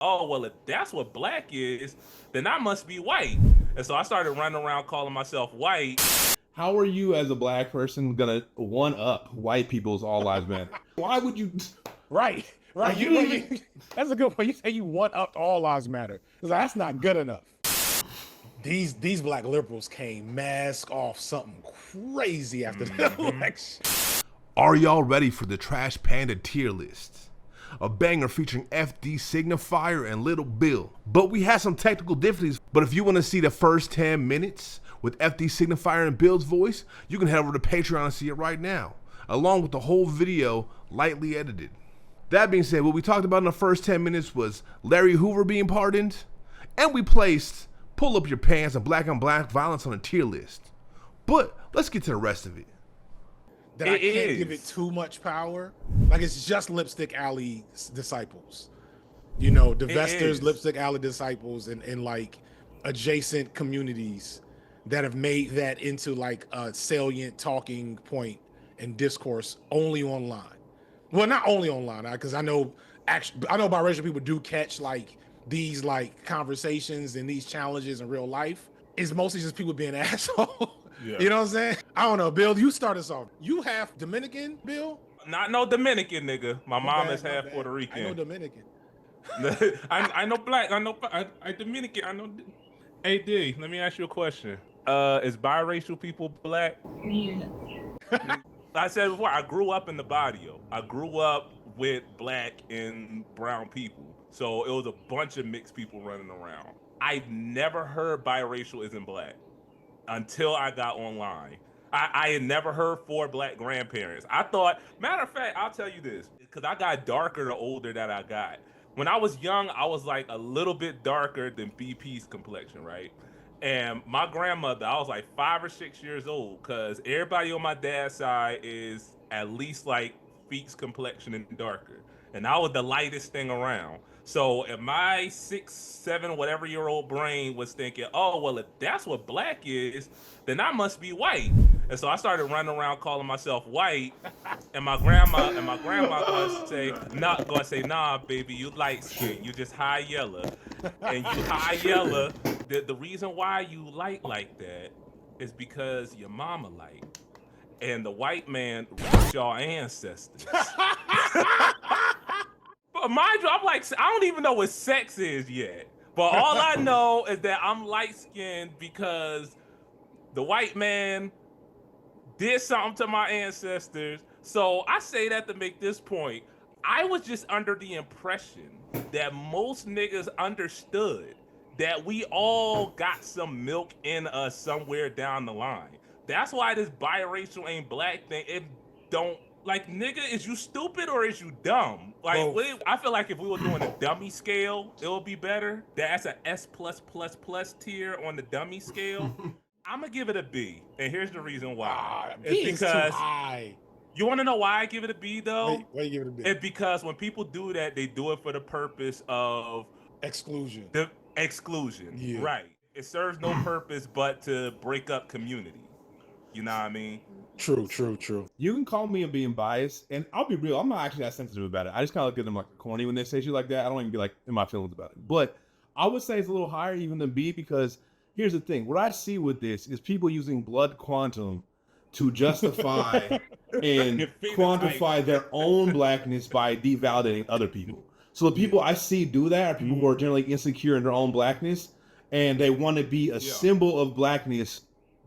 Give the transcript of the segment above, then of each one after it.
oh, well, if that's what black is, then I must be white. And so I started running around calling myself white. How are you as a black person gonna one up white people's all lives matter? Why would you? Right. Like, you don't even... That's a good point. You say you want up all lives matter. That's not good enough. These black liberals came mask off something crazy after the election. Are y'all ready for the Trash Panda tier list? A banger featuring FD Signifier and Little Bill. But we had some technical difficulties. But if you want to see the first 10 minutes with FD Signifier and Bill's voice, you can head over to Patreon and see it right now, along with the whole video lightly edited. That being said, what we talked about in the first 10 minutes was Larry Hoover being pardoned, and we placed Pull Up Your Pants and Black on Black Violence on a tier list. But let's get to the rest of it. That I can't give it too much power. Like, it's just Lipstick Alley disciples. You know, divestors, Lipstick Alley disciples, and like adjacent communities that have made that into like a salient talking point and discourse only online. Well, not only online, because I know biracial people do catch like these like conversations and these challenges in real life. It's mostly just people being assholes. Yeah. You know what I'm saying? I don't know, Bill. You start us off. You half Dominican, Bill? Not no Dominican, nigga. My mom is half Puerto Rican. I know Dominican. I know black. I Dominican. I know. Hey D, let me ask you a question. Is biracial people black? Yeah. I said before, I grew up in the barrio. I grew up with black and brown people. So it was a bunch of mixed people running around. I've never heard biracial isn't black until I got online. I had never heard 4 black grandparents. I thought, matter of fact, I'll tell you this, because I got darker the older that I got. When I was young, I was like a little bit darker than BP's complexion, right? And my grandmother, I was like 5 or 6 years old, because everybody on my dad's side is at least like Feek's complexion and darker. And I was the lightest thing around. So if my 6, 7, whatever year old brain was thinking, oh, well, if that's what black is, then I must be white. And so I started running around calling myself white. And my grandma gonna say, nah, baby, you light skin, you just high yellow. And you high yellow. The reason why you light like that is because your mama light. And the white man reached your ancestors. But mind you, I'm like, I don't even know what sex is yet. But all I know is that I'm light-skinned because the white man did something to my ancestors. So I say that to make this point. I was just under the impression that most niggas understood that we all got some milk in us somewhere down the line. That's why this biracial ain't black thing, it don't, like, nigga, is you stupid or is you dumb? Like, I feel like if we were doing a dummy scale, it would be better. That's an S+++ tier on the dummy scale. I'm gonna give it a B, and here's the reason why. It's because too high. You want to know why I give it a B though? Why you give it a B? It's because when people do that, they do it for the purpose of exclusion. The exclusion, yeah. Right? It serves no purpose but to break up community. You know what I mean? True. You can call me being biased, and I'll be real. I'm not actually that sensitive about it. I just kind of look at them like corny when they say shit like that. I don't even be like in my feelings about it. But I would say it's a little higher even than B, because here's the thing. What I see with this is people using blood quantum to justify and quantify their own blackness by devalidating other people. So the people I see do that are people who are generally insecure in their own blackness, and they want to be a symbol of blackness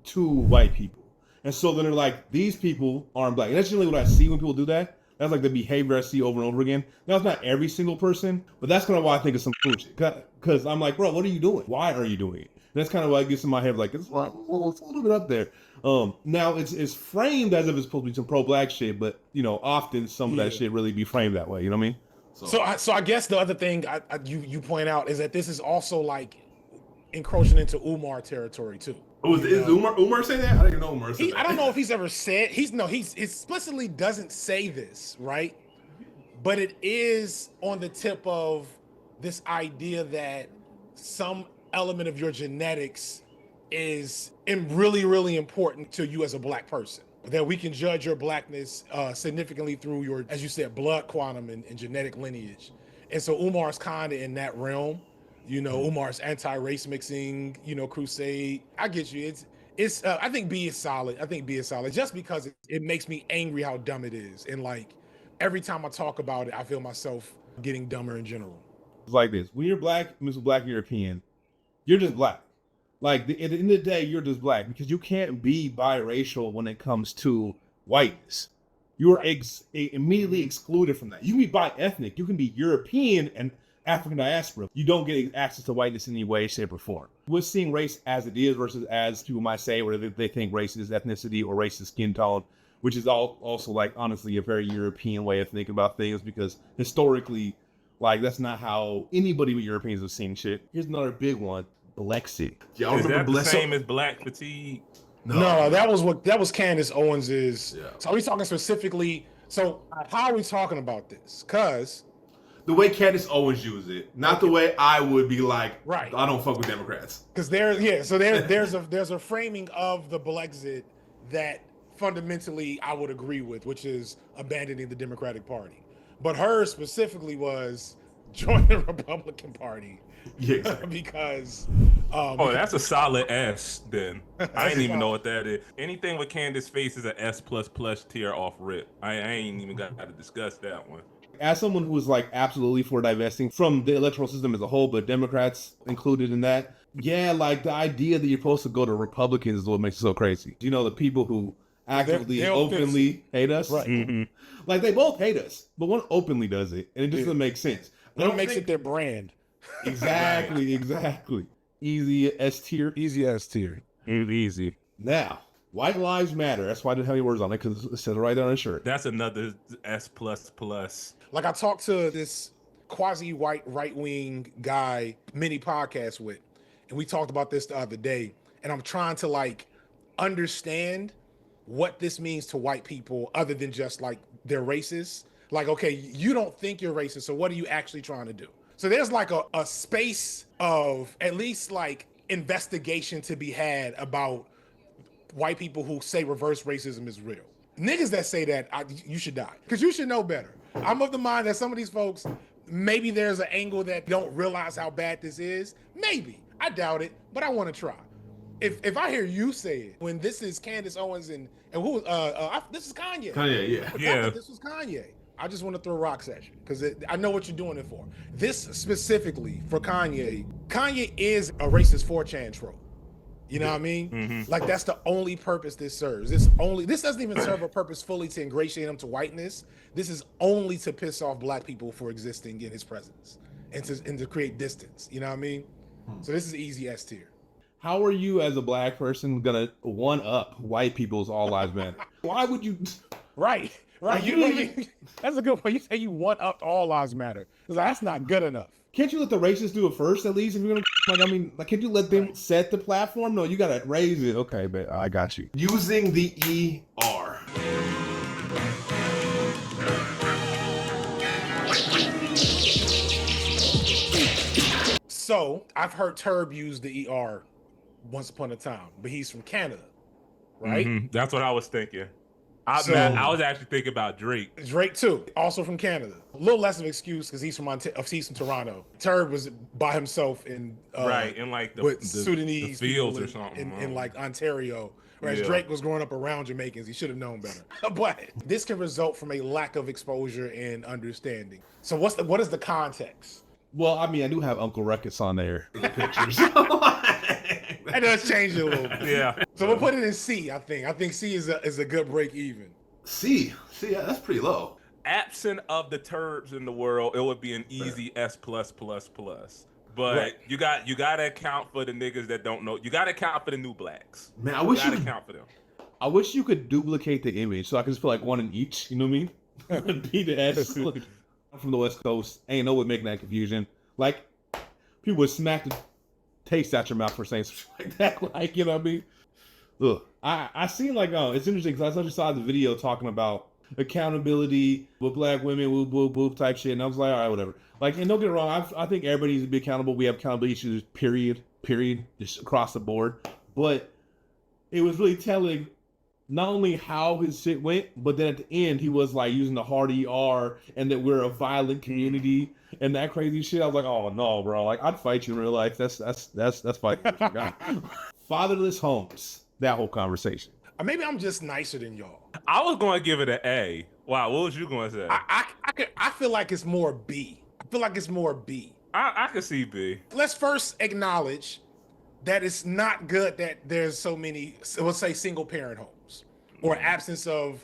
to white people. And so then they're like, these people aren't black. And that's generally what I see when people do that. That's like the behavior I see over and over again. Now, it's not every single person, but that's kind of why I think it's some bullshit. Because I'm like, bro, what are you doing? Why are you doing it? And that's kind of why it gets in my head, like, it's a little bit up there. Now, it's framed as if it's supposed to be some pro-black shit, but, you know, often some of that shit really be framed that way. You know what I mean? So I guess the other thing you point out is that this is also, like, encroaching into Umar territory, too. Oh, is Umar say that? I don't even know Umar said that. I don't know if he's ever said, he explicitly doesn't say this, right? But it is on the tip of this idea that some element of your genetics is really, really important to you as a black person. That we can judge your blackness significantly through your, as you said, blood quantum and genetic lineage. And so Umar's kind of in that realm. You know, Umar's anti-race mixing, you know, crusade. I get you. It's I think B is solid. I think B is solid just because it makes me angry how dumb it is. And like every time I talk about it, I feel myself getting dumber in general. It's like this. When you're black, Mr. Black European, you're just black. Like at the end of the day, you're just black because you can't be biracial when it comes to whiteness. You are immediately excluded from that. You can be bi-ethnic. You can be European and African diaspora. You don't get access to whiteness in any way, shape, or form. We're seeing race as it is versus as people might say, where they think race is ethnicity or race is skin tone, which is also like honestly a very European way of thinking about things because historically, like that's not how anybody with Europeans have seen shit. Here's another big one: Blexit. Y'all remember Blexit? The same as black fatigue? No, that was Candace Owens's. Yeah. So are we talking specifically? So how are we talking about this? Because the way Candace Owens used it, not the way I would be like, right. I don't fuck with Democrats. Because there's a framing of the Blexit that fundamentally I would agree with, which is abandoning the Democratic Party. But hers specifically was join the Republican Party. Yeah, exactly. Because that's a solid S then. I didn't even know what that is. Anything with Candace face is an S++ tier off rip. I ain't even got to discuss that one. As someone who is like absolutely for divesting from the electoral system as a whole, but Democrats included in that, yeah, like the idea that you're supposed to go to Republicans is what makes it so crazy. You know, the people who actively, openly hate us, right? Mm-hmm. Like they both hate us, but one openly does it, and it just doesn't make sense. One makes it their brand. Exactly. Easy S tier. Easy. Now, White Lives Matter. That's why I didn't have any words on it because it said it right on the shirt. That's another S++. Like I talked to this quasi-white right-wing guy, mini podcast with, and we talked about this the other day. And I'm trying to like understand what this means to white people other than just like they're racist. Like, okay, you don't think you're racist, so what are you actually trying to do? So there's like a space of at least like investigation to be had about white people who say reverse racism is real. Niggas that say that, you should die because you should know better. I'm of the mind that some of these folks, maybe there's an angle that don't realize how bad this is. Maybe. I doubt it, but I want to try. If I hear you say it, when this is Candace Owens and who, this is Kanye. Yeah. This was Kanye. I just want to throw rocks at you because I know what you're doing it for. This specifically for Kanye. Kanye is a racist 4chan troll. You know what I mean? Mm-hmm. Like that's the only purpose this serves. This doesn't even serve a purpose fully to ingratiate him to whiteness. This is only to piss off black people for existing in his presence and to create distance. You know what I mean? So this is easy S tier. How are you as a black person gonna one up white people's all lives matter? Why would you? Right. That's a good point. You say you one up all lives matter. That's not good enough. Can't you let the racists do it first at least? If you're gonna, can't you let them set the platform? No, you gotta raise it. Okay, but I got you. Using the ER. So I've heard Turb use the ER once upon a time, but he's from Canada, right? Mm-hmm. That's what I was thinking. I was actually thinking about Drake. Drake too, also from Canada. A little less of an excuse because he's from Toronto. Turb was by himself in like with Sudanese the fields or something in like Ontario. Whereas Drake was growing up around Jamaicans, he should have known better. But this can result from a lack of exposure and understanding. So what is the context? Well, I mean, I do have Uncle Ruckus on there in the pictures. That does change it a little bit. Yeah. So we'll put it in C, I think. I think C is a good break even. C, that's pretty low. Absent of the Turbs in the world, it would be an easy S++++. But you gotta account for the niggas that don't know. You gotta account for the new blacks. Man, I wish you could account for them. I wish you could duplicate the image so I could just put like one in each. You know what I mean? Be the S. I'm from the West Coast. Ain't no one making that confusion. Like people would smack the taste out your mouth for saying something like that. Like, you know what I mean? Look, I seen like it's interesting because I just saw the video talking about accountability with black women, whoop type shit, and I was like, all right, whatever. Like, and don't get it wrong, I think everybody needs to be accountable. We have accountability issues, period, just across the board. But it was really telling not only how his shit went, but then at the end he was like using the hard ER and that we're a violent community and that crazy shit. I was like, oh no, bro. Like I'd fight you in real life. That's fighting. Fatherless homes. That whole conversation. Maybe I'm just nicer than y'all. I was going to give it an A. Wow, what was you going to say? I feel like it's more B. I feel like it's more B. I could see B. Let's first acknowledge that it's not good that there's so many, let's say, single parent homes or absence of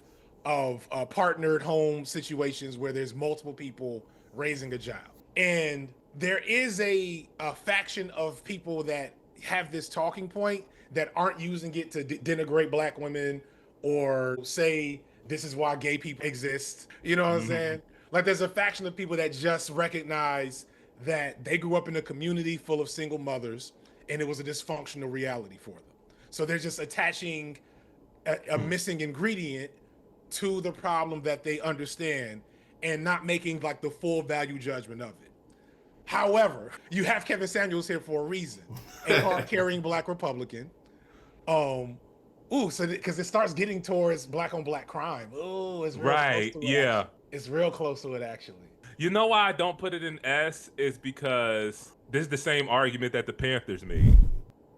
partnered home situations where there's multiple people raising a child. And there is a faction of people that have this talking point that aren't using it to denigrate Black women or say this is why gay people exist. You know what I'm saying? Like there's a faction of people that just recognize that they grew up in a community full of single mothers and it was a dysfunctional reality for them. So they're just attaching a missing ingredient to the problem that they understand and not making like the full value judgment of it. However, you have Kevin Samuels here for a reason, a card-carrying Black Republican. So because it starts getting towards Black on Black crime. Oh, it's real close to it. Yeah. It's real close to it, actually. You know why I don't put it in S is because this is the same argument that the Panthers made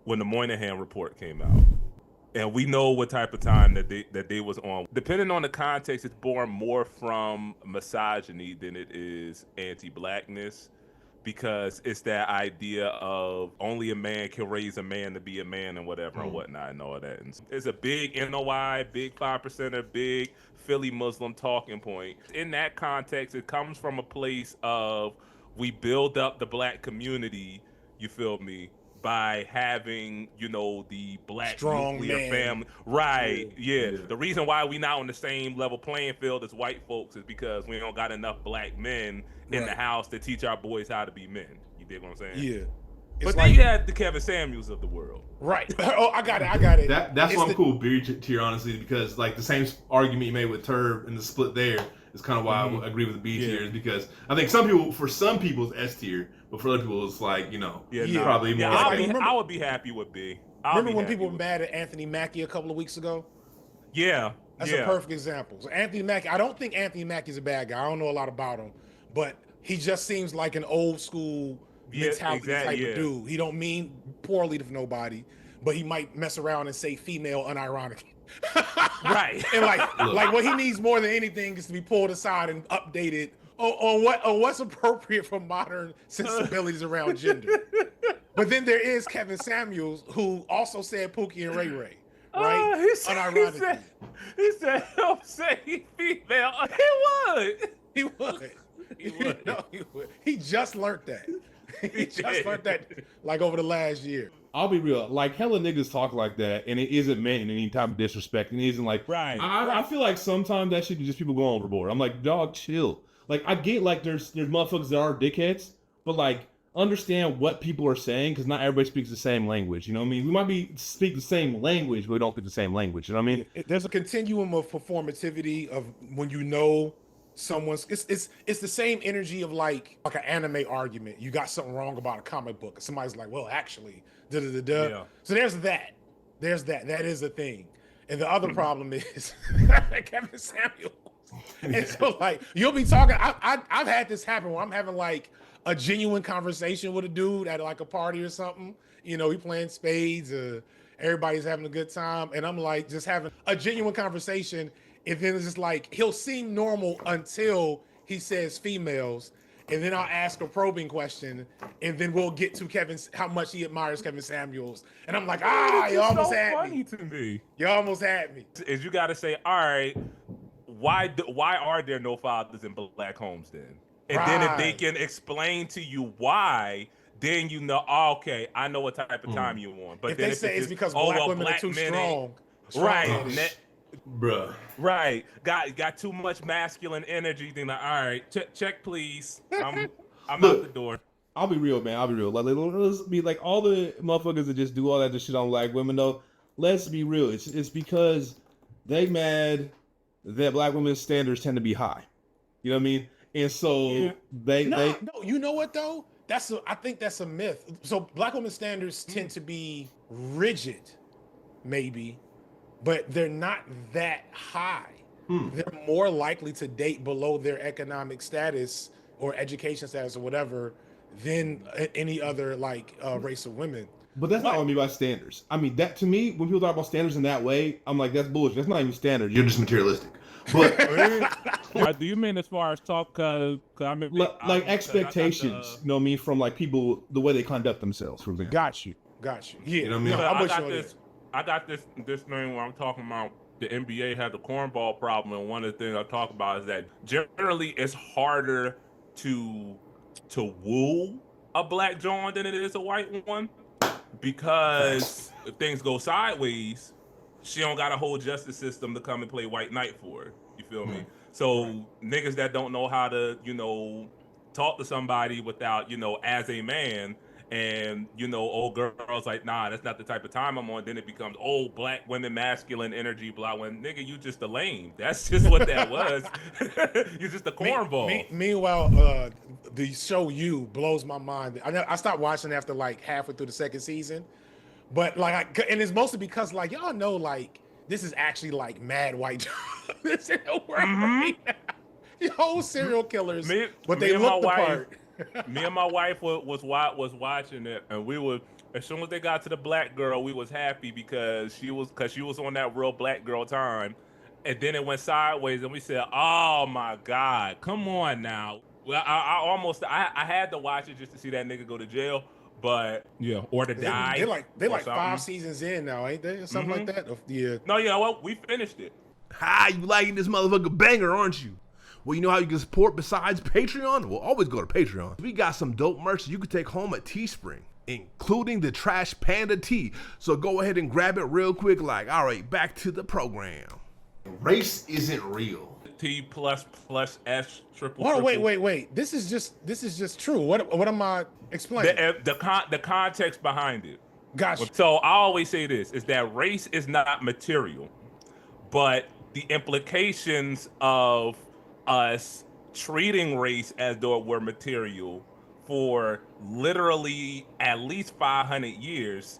when the Moynihan report came out. And we know what type of time that they was on. Depending on the context, it's born more from misogyny than it is anti-Blackness, because it's that idea of only a man can raise a man to be a man and whatever and whatnot and all that. And it's a big NOI, big 5%er, big Philly Muslim talking point. In that context, it comes from a place of we build up the Black community, you feel me, by having, you know, the Black strong nuclear family. Right, yeah. The reason why we not on the same level playing field as white folks is because we don't got enough Black men in the house to teach our boys how to be men. You dig what I'm saying? Yeah. But then you had the Kevin Samuels of the world. Right. Oh, I got it. That's why I'm cool with B tier, honestly, because like the same argument you made with Turb and the split there is kind of why I agree with the B tier, is because I think for some people it's S tier, but for other people it's like, you know, probably more. I would be happy with B. Remember when people were mad at Anthony Mackie a couple of weeks ago? Yeah. That's a perfect example. So Anthony Mackie, I don't think Anthony Mackie's a bad guy. I don't know a lot about him, but he just seems like an old school mentality type of dude. He don't mean poorly to nobody, but he might mess around and say female unironically. Right. And like what he needs more than anything is to be pulled aside and updated on what's appropriate for modern sensibilities around gender. But then there is Kevin Samuels, who also said Pookie and Ray Ray. Right? Unironically. He said he'll say female. He would. He just learned that. He just learned that like over the last year. I'll be real. Like hella niggas talk like that, and it isn't meant in any type of disrespect. And it isn't like I feel like sometimes that shit is just people going overboard. I'm like, dog, chill. Like I get like there's motherfuckers that are dickheads, but like understand what people are saying, because not everybody speaks the same language. You know what I mean? We might speak the same language, but we don't speak the same language. You know what I mean? There's a continuum of performativity of when you know someone's it's the same energy of like an anime argument. You got something wrong about a comic book. Somebody's like, well, actually, Yeah. So there's that. That is a thing. And the other problem is Kevin Samuels. And so like you'll be talking. I've had this happen where I'm having like a genuine conversation with a dude at like a party or something. You know, we playing spades. Everybody's having a good time, and I'm like just having a genuine conversation. And then it's just like he'll seem normal until he says females, and then I'll ask a probing question, and then we'll get to how much he admires Kevin Samuels, and I'm like, you almost had me. To me. You almost had me. Is you got to say, all right, why are there no fathers in Black homes then? And then if they can explain to you why, then you know, okay, I know what type of time you're on. But if then they say it's because Black women are too strong, right? Bruh. Right. Got too much masculine energy. Then like, all right, check please. I'm out the door. I'll be real, man. Like, let's be like all the motherfuckers that just do all that shit on Black women though. Let's be real. It's because they mad that Black women's standards tend to be high. You know what I mean? And so they you know what though? I think that's a myth. So Black women's standards tend to be rigid, maybe. but they're not that high. They're more likely to date below their economic status or education status or whatever than any other like race of women. But that's not what I mean by standards. I mean, that to me, when people talk about standards in that way, I'm like, that's bullshit. That's not even standard. You're just materialistic. But do you mean as far as talk? I mean, like expectations, you know what I mean, from like people, the way they conduct themselves, for example. got you. Yeah, You know what I mean? No, I got this thing where I'm talking about the NBA had the cornball problem, and one of the things I talk about is that generally it's harder to woo a black John than it is a white one, because if things go sideways, she don't got a whole justice system to come and play white knight for her. You feel me? So niggas that don't know how to, talk to somebody without, as a man, and old girls like, nah, that's not the type of time I'm on. Then it becomes old black women, masculine energy, blah. When nigga, you just a lame. That's just what that was. You're just a cornball. Meanwhile, the show You blows my mind. I stopped watching after like halfway through the second season, but like, and it's mostly because like y'all know like this is actually like mad white this in the world right now. The whole serial killers, but they look the part. Me and my wife was watching it, and we were, as soon as they got to the black girl, we was happy because she was on that real black girl time, and then it went sideways, and we said, "Oh my God, come on now!" Well, I had to watch it just to see that nigga go to jail, but or to die. They're like 5 seasons in now, ain't they? Or something like that. Yeah. No, you know what? We finished it. Hi, you liking this motherfucker banger, aren't you? Well, you know how you can support besides Patreon? Well, always go to Patreon. We got some dope merch that you can take home at Teespring, including the Trash Panda tee. So go ahead and grab it real quick. Like, all right, back to the program. Race isn't real. T plus S triple. Oh, wait. This is just true. What am I explaining? The context behind it. Gotcha. So I always say this, is that race is not material, but the implications of us treating race as though it were material for literally at least 500 years,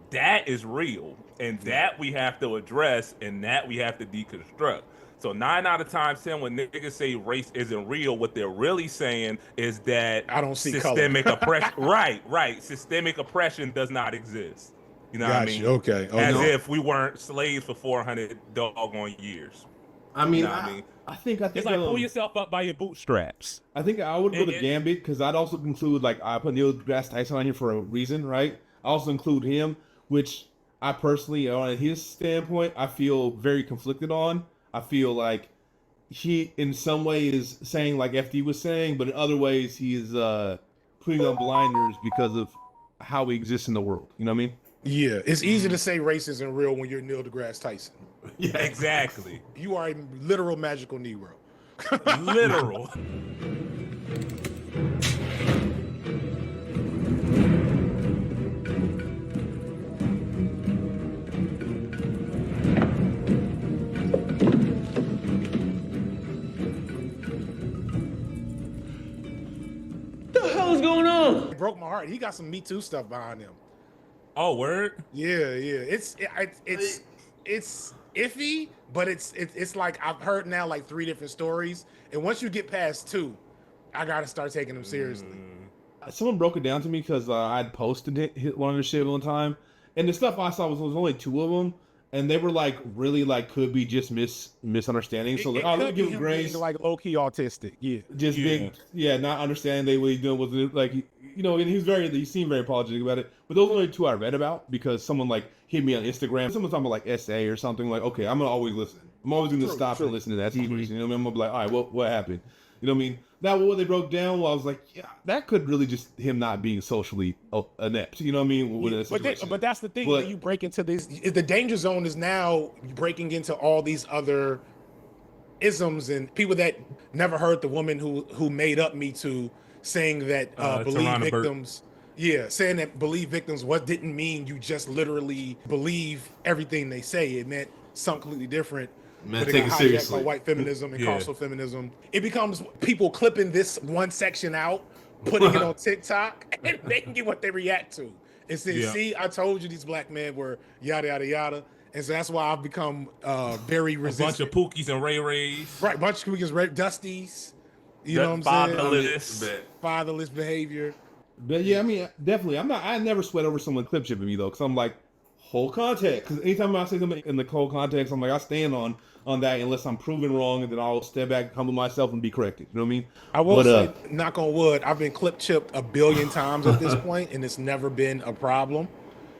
that is real, and that we have to address, and that we have to deconstruct. So 9 out of 10 when niggas say race isn't real, what they're really saying is that I don't see systemic oppression. Right. Systemic oppression does not exist. You know what I mean? Okay. As if we weren't slaves for 400 doggone years. I mean, You know what I think It's like pull yourself up by your bootstraps. I think I would go to Gambit because I'd also include, like, I put Neil deGrasse Tyson on here for a reason, right? I also include him, which I personally, on his standpoint, I feel very conflicted on. I feel like he, in some way, is saying like FD was saying, but in other ways, he is putting on blinders because of how he exists in the world. You know what I mean? Yeah, it's easy to say race isn't real when you're Neil deGrasse Tyson. Yeah, exactly. You are a literal magical Negro. Literal. What the hell is going on? It broke my heart. He got some Me Too stuff behind him. Oh, word? Yeah. It's iffy, but it's like I've heard now like 3 different stories, and once you get past 2, I gotta start taking them seriously. Someone broke it down to me because I'd posted hit one of the shit one time, and the stuff I saw was only 2 of them, and they were like really like could be just misunderstandings. So like, let me give him grace. Like low key autistic, being not understanding what he's doing was like, you know, and he seemed very apologetic about it. But those are the only 2 I read about because someone like hit me on Instagram. Someone's talking about like SA or something. Like, okay, I'm gonna always listen. I'm always gonna stop and listen to that situation. You know what I mean? I'm gonna be like, all right, what happened? You know what I mean? Now what they broke down, well, I was like, yeah, that could really just him not being socially inept. You know what I mean? But that's the thing. When you break into this, The danger zone is now breaking into all these other isms and people that never heard the woman who made up Me Too saying that believe victims. Yeah, saying that believe victims what didn't mean you just literally believe everything they say. It meant something completely different. Man, take it seriously. By white feminism and carceral feminism. It becomes people clipping this one section out, putting it on TikTok, and making it what they react to. And saying, see, I told you these black men were yada, yada, yada. And so that's why I've become very resistant. A bunch of Pookies and Ray Rays. Right, bunch of Pookies, Dusties. You know what I'm saying? Fatherless behavior. But yeah, I mean, definitely. I never sweat over someone clip shipping me though, because I'm like, whole context. Because anytime I say something in the whole context, I'm like, I stand on that unless I'm proven wrong, and then I'll step back, humble myself, and be corrected. You know what I mean? I will say, knock on wood, I've been clip chipped 1 billion times at this point, and it's never been a problem.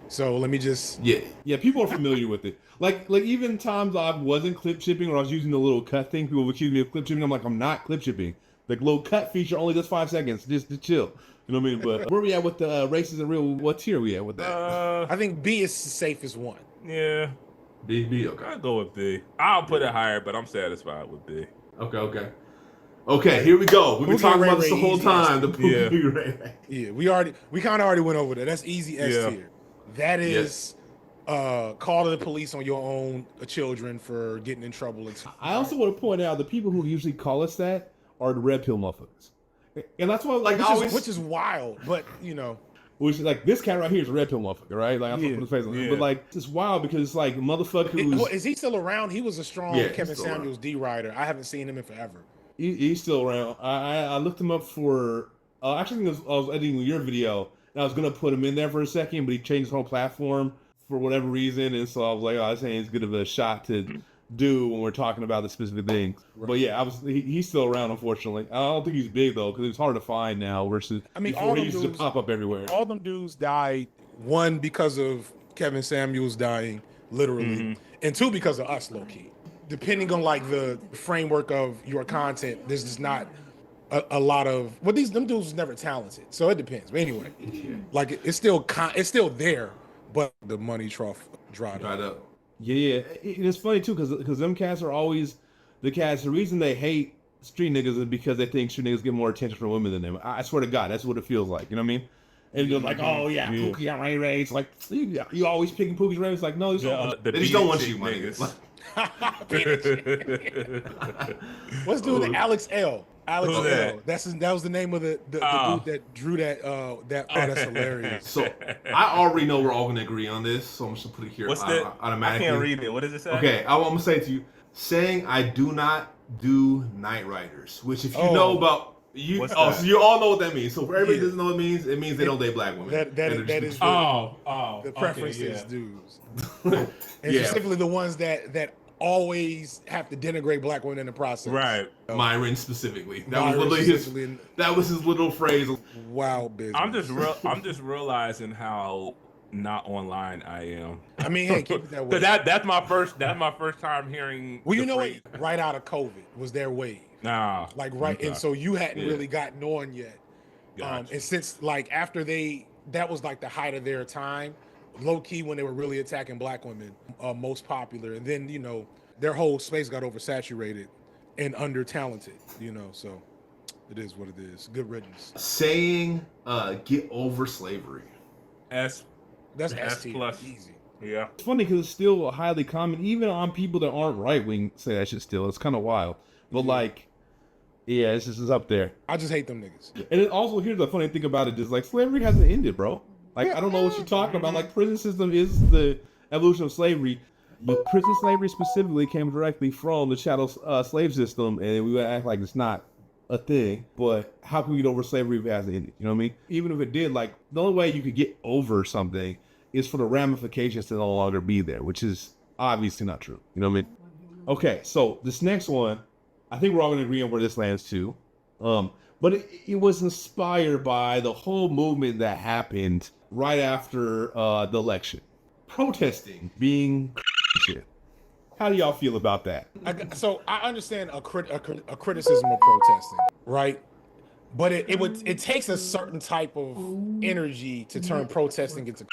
So let me just yeah. People are familiar with it. Like even times I wasn't clip shipping or I was using the little cut thing, people would accuse me of clip shipping. I'm like, I'm not clip shipping. Like little cut feature only does 5 seconds. Just to chill. You know what I mean? But where we at with the races and real? What tier we at with that? I think B is the safest one. Yeah. B. Okay. I'll go with B. I'll put it higher, but I'm satisfied with B. Okay, here we go. We've been talking about this the whole time. The Pookie Ray. Yeah, we kind of already went over that. That's easy S tier. That is calling the police on your own children for getting in trouble. I also want to point out the people who usually call us that are the red pill motherfuckers. And that's why, like, which is wild, but you know, which is like this cat right here is a red pill motherfucker, right? Like, I'm putting his face on it. But like, it's wild because it's like motherfucker. Is he still around? He was a strong Kevin Samuels D writer. I haven't seen him in forever. He's still around. I looked him up for. Actually, I was editing your video, and I was gonna put him in there for a second, but he changed his whole platform for whatever reason, and so I was like, oh, this ain't as good of a shot to do when we're talking about the specific things. Right. But yeah, he's still around, unfortunately. I don't think he's big though, because it's hard to find now. Versus, I mean, all he used to pop up everywhere. All them dudes died. One because of Kevin Samuels dying, literally, and two because of us, low key. Depending on like the framework of your content, there's just not a lot of them dudes was never talented, so it depends. But anyway, like it's still there, but the money trough dried up. Yeah. It's funny too, because them cats are always the cats. The reason they hate street niggas is because they think street niggas get more attention from women than them. I swear to God, that's what it feels like. You know what I mean? And you're like, oh yeah, Pookie got Ray Ray. It's like you always picking Pookie's Ray. It's like no, they just don't want you, my niggas. What's doing with Alex L? Alex L. That was the name of the dude that drew that. That's hilarious. So I already know we're all gonna agree on this, so I'm just gonna put it here automatically. I can't read it. What does it say? Okay, I'm gonna say to you, saying I do not do night riders, which if you know about you, so you all know what that means. So for everybody doesn't know what it means they don't date black women. That is the preferences, dudes, and specifically the ones that always have to denigrate black women in the process. Right. Myron specifically. That was his little phrase. Wow, business. I'm just realizing how not online I am. I mean, hey, keep it that way. That's my first time hearing. Well, you know what? Right out of COVID was their wave. Nah. Like and so you hadn't really gotten on yet. Gotcha. And since like after that was like the height of their time. Low key when they were really attacking black women, most popular, and then their whole space got oversaturated and under talented, so it is what it is. Good riddance. Saying get over slavery. That's S plus. Easy. Yeah. It's funny because it's still highly common, even on people that aren't right wing say that shit still. It's kind of wild. But like, yeah, this is up there. I just hate them niggas. And it also, here's the funny thing about it is like slavery hasn't ended, bro. Like, I don't know what you're talking about. Like, prison system is the evolution of slavery. But prison slavery specifically came directly from the chattel slave system, and we would act like it's not a thing. But how can we get over slavery if it hasn't ended? You know what I mean? Even if it did, like, the only way you could get over something is for the ramifications to no longer be there, which is obviously not true. You know what I mean? Okay, so this next one, I think we're all going to agree on where this lands too. But it was inspired by the whole movement that happened right after the election. Protesting being shit. How do y'all feel about that? So I understand a criticism of protesting, right? But it takes a certain type of energy to turn protesting into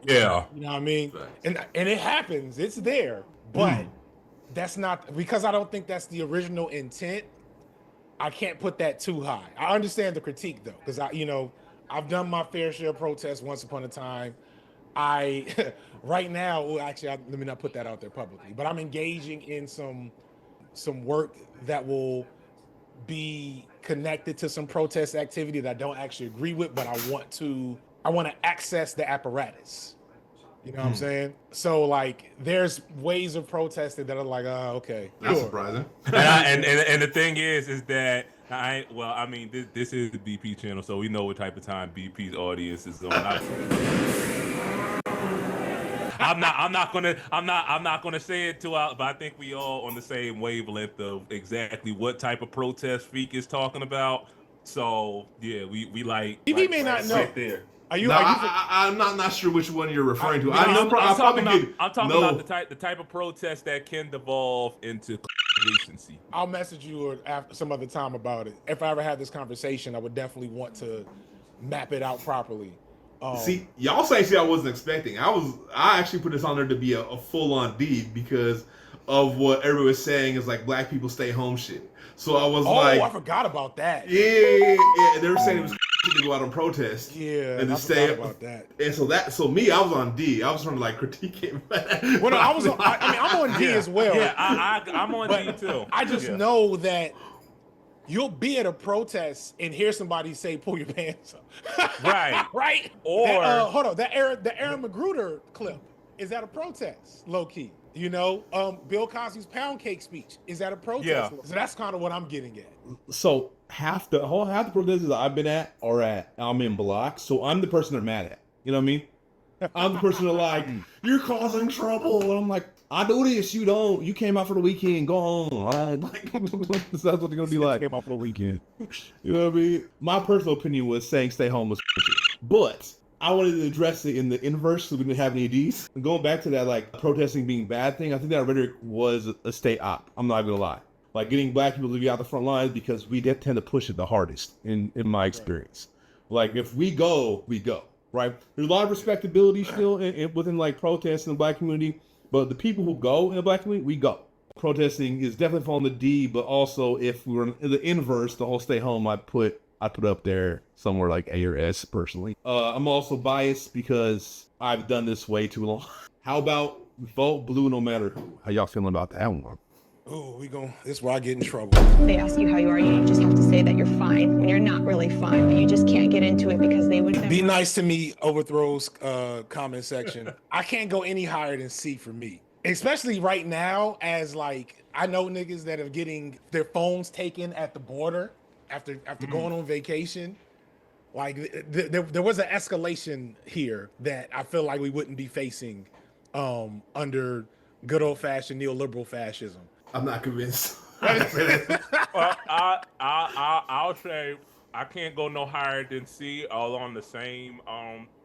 yeah. You know what I mean? And it happens. It's there. But that's not, because I don't think that's the original intent. I can't put that too high. I understand the critique though, because I've done my fair share of protests once upon a time. Right now, let me not put that out there publicly, but I'm engaging in some work that will be connected to some protest activity that I don't actually agree with, but I want to access the apparatus. You know what I'm saying? So like, there's ways of protesting that are like, okay, That's sure. surprising. and the thing is that I mean, this is the BP channel, so we know what type of time BP's audience is on. I'm not gonna say it too out, but I think we all on the same wavelength of exactly what type of protest Feek is talking about. So yeah, we like. BB may not know. Right there. I'm not sure which one you're referring to. I'm talking about the type of protest that can devolve into decency. I'll message you some other time about it. If I ever had this conversation, I would definitely want to map it out properly. See, y'all say I wasn't expecting. I actually put this on there to be a full-on D because of what everyone was saying is like black people stay home shit. So I was like, I forgot about that. Yeah. They were saying it was to go out and protest. Yeah, and to stay about that. And so I was on D. I was trying to like critique it. Well, no, I'm on D as well. Yeah, I'm on D too. I just know that you'll be at a protest and hear somebody say, "Pull your pants up." Right. Right. Or hold on, the Aaron Magruder clip is that a protest, low key. You know, Bill Cosby's pound cake speech is that a protest? Yeah. So that's kind of what I'm getting at. So half the protests I've been at I'm in blocks, so I'm the person they're mad at. You know what I mean? I'm the person they're like, you're causing trouble, and I'm like, I do this, you don't. You came out for the weekend, go on. All right? Like, that's what they're gonna be like. Came out for the weekend. You know what I mean? My personal opinion was saying stay home was but I wanted to address it in the inverse so we didn't have any Ds. And going back to that, like, protesting being a bad thing, I think that rhetoric was a state op. I'm not gonna lie. Like, getting black people to be out the front lines because we tend to push it the hardest in my experience. Like, if we go, we go, right? There's a lot of respectability still within, like, protests in the black community, but the people who go in the black community, we go. Protesting is definitely falling the D, but also if we were in the inverse, the whole stay home, I'd put up there somewhere like A or S personally. I'm also biased because I've done this way too long. How about vote blue no matter who? How y'all feeling about that one? Oh, this is where I get in trouble. They ask you how you are, you just have to say that you're fine when you're not really fine, but you just can't get into it because they would never. Be nice to me overthrows comment section. I can't go any higher than C for me. Especially right now, as like I know niggas that are getting their phones taken at the border after going on vacation. Like there was an escalation here that I feel like we wouldn't be facing under good old fashioned neoliberal fascism. I'm not convinced. Well, I'll say I can't go no higher than C. Along the same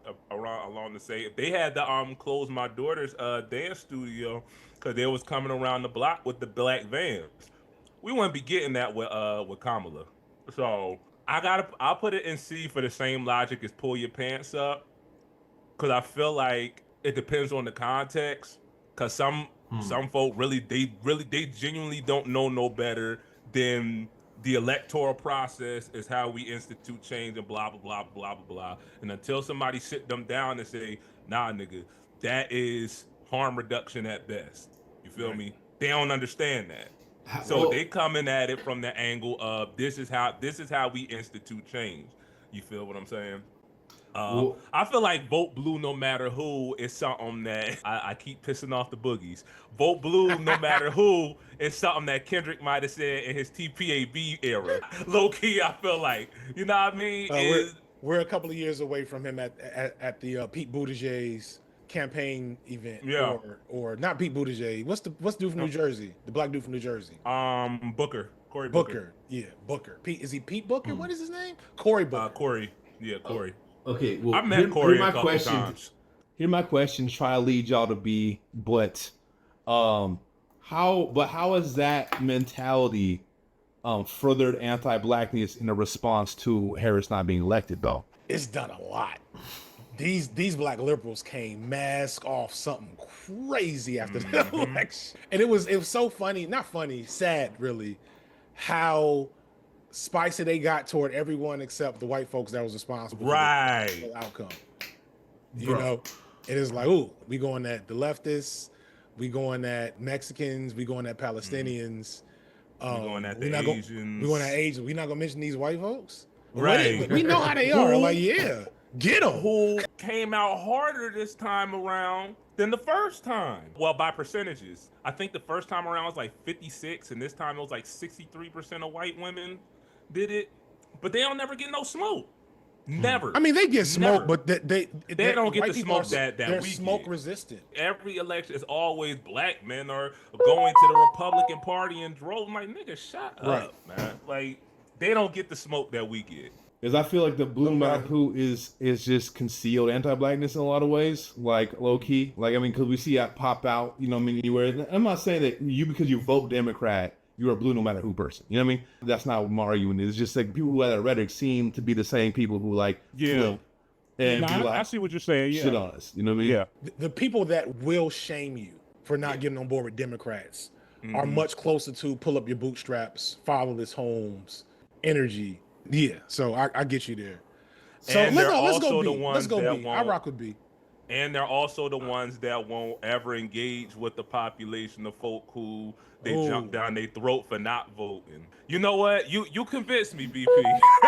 If they had to close my daughter's dance studio because they was coming around the block with the black vans, we wouldn't be getting that with Kamala. So I'll put it in C for the same logic as pull your pants up, because I feel like it depends on the context. Because some folk they genuinely don't know no better than the electoral process is how we institute change and blah blah blah blah blah blah. And until somebody sit them down and say, nah, nigga, that is harm reduction at best. You feel me? They don't understand that. So they coming at it from the angle of this is how we institute change. You feel what I'm saying? I feel like vote blue no matter who is something that I keep pissing off the boogies. Vote blue no matter who is something that Kendrick might have said in his TPAB era. Low key, I feel like, you know what I mean? We're a couple of years away from him at the Pete Buttigieg's campaign event. Yeah. Or not Pete Buttigieg. What's the dude from New Jersey? The black dude from New Jersey. Cory Booker. Yeah, Booker. Is he Pete Booker? What is his name? Cory Booker. Corey. Yeah, Corey. Okay, well, I met Corey a couple times. Here my questions try to lead y'all to be, but how is that mentality furthered anti-blackness in a response to Harris not being elected though? It's done a lot. These black liberals came mask off something crazy after the election. And it was so funny, not funny, sad really, how spicy they got toward everyone except the white folks that was responsible for the outcome. You know, it is like, ooh, we going at the leftists, we going at Mexicans, we going at Palestinians, we going at the Asians. We going at Asians. We not gonna mention these white folks, right? We know how they are. Like, yeah, Get him. who came out harder this time around than the first time. Well, by percentages, I think the first time around was like 56, and this time it was like 63% of white women did it. But they don't never get no smoke. Never. I mean, they get smoke, Never. but they don't get white the people smoke that they're we smoke get. resistant. Every election is always black men are going to the Republican Party and drove. I'm like, nigga, shut up, man. Like, they don't get the smoke that we get. Because I feel like the blue no matter who is just concealed anti-blackness in a lot of ways, like low key. Like, I mean, because we see that pop out, you know what I mean, anywhere. I'm not saying that because you vote Democrat, you're a blue no matter who person. You know what I mean? That's not what my argument is. It's just like people who have that rhetoric seem to be the same people who like flip and no, I see what you're saying. Yeah. Shit on us. You know what I mean? Yeah. The people that will shame you for not getting on board with Democrats are much closer to pull up your bootstraps, fatherless homes, energy. Yeah, so I get you there. So And let's they're go also B. the ones Let's go that B. I won't- rock with B. And they're also the ones that won't ever engage with the population of folk who they jump down their throat for not voting. You know what? You convinced me, BP.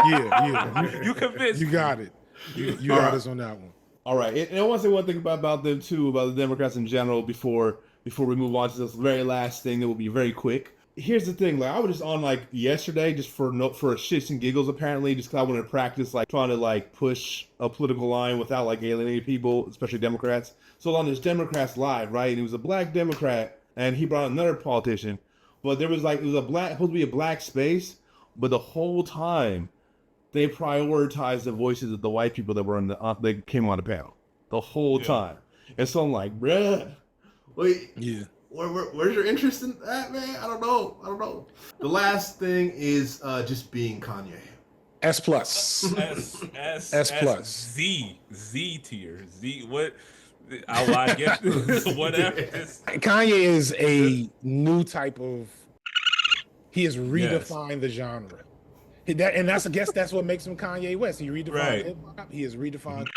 Yeah. You convinced me. You got it. You got us on that one. All right. And I want to say one thing about them too, about the Democrats in general, before we move on to this very last thing that will be very quick. Here's the thing, like I was just on like yesterday just for shits and giggles apparently, just because I wanted to practice like trying to like push a political line without like alienating people, especially Democrats. So on this Democrats Live, right? And it was a black Democrat and he brought another politician, but there was like, it was supposed to be a black space, but the whole time they prioritized the voices of the white people that were they came on the panel the whole time. And so I'm like, bruh, wait. Yeah. Where's your interest in that, man? I don't know. The last thing is just being Kanye. S plus. S plus. Z tier. Z what? I guess whatever. Kanye is a new type of. He has redefined the genre. I guess that's what makes him Kanye West. He redefined hip hop. He has redefined.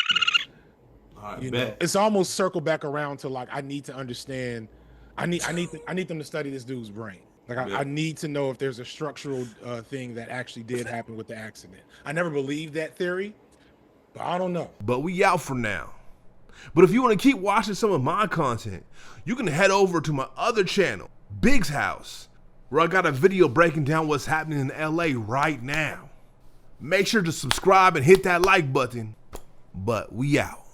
You know, it's almost circled back around to like I need to understand. I need them to study this dude's brain. Like I need to know if there's a structural thing that actually did happen with the accident. I never believed that theory, but I don't know. But we out for now. But if you want to keep watching some of my content, you can head over to my other channel, Big's House, where I got a video breaking down what's happening in LA right now. Make sure to subscribe and hit that like button. But we out.